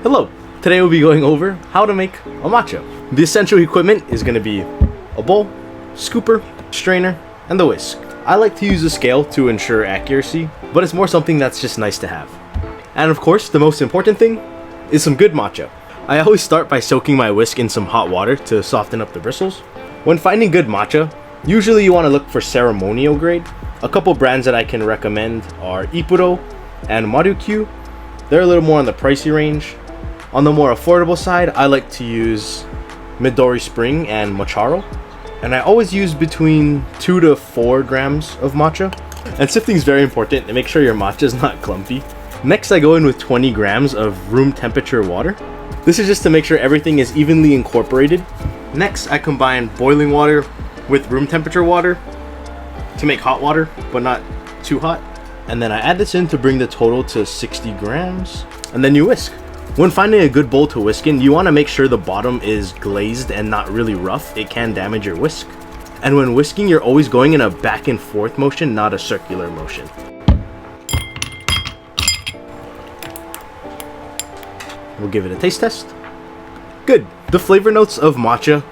Hello! Today we'll be going over how to make a matcha. The essential equipment is going to be a bowl, scooper, strainer, and the whisk. I like to use a scale to ensure accuracy, but it's more something that's just nice to have. And of course, the most important thing is some good matcha. I always start by soaking my whisk in some hot water to soften up the bristles. When finding good matcha, usually you want to look for ceremonial grade. A couple brands that I can recommend are Ipuro and Marukyu. They're a little more on the pricey range. On the more affordable side, I like to use Midori Spring and Mocharo. And I always use between 2 to 4 grams of matcha. And sifting is very important to make sure your matcha is not clumpy. Next, I go in with 20 grams of room temperature water. This is just to make sure everything is evenly incorporated. Next, I combine boiling water with room temperature water to make hot water, but not too hot. And then I add this in to bring the total to 60 grams. And then you whisk. When finding a good bowl to whisk in, you want to make sure the bottom is glazed and not really rough. It can damage your whisk. And when whisking, you're always going in a back and forth motion, not a circular motion. We'll give it a taste test. Good. The flavor notes of matcha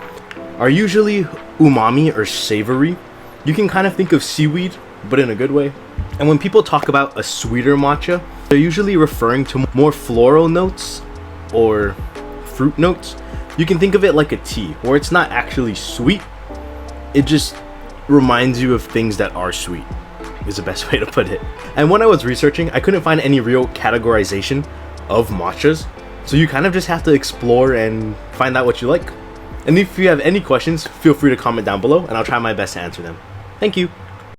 are usually umami or savory. You can kind of think of seaweed, but in a good way. And when people talk about a sweeter matcha, they're usually referring to more floral notes or fruit notes. You can think of it like a tea, where it's not actually sweet. It just reminds you of things that are sweet, is the best way to put it. And when I was researching, I couldn't find any real categorization of matchas. So you kind of just have to explore and find out what you like. And if you have any questions, feel free to comment down below and I'll try my best to answer them. Thank you.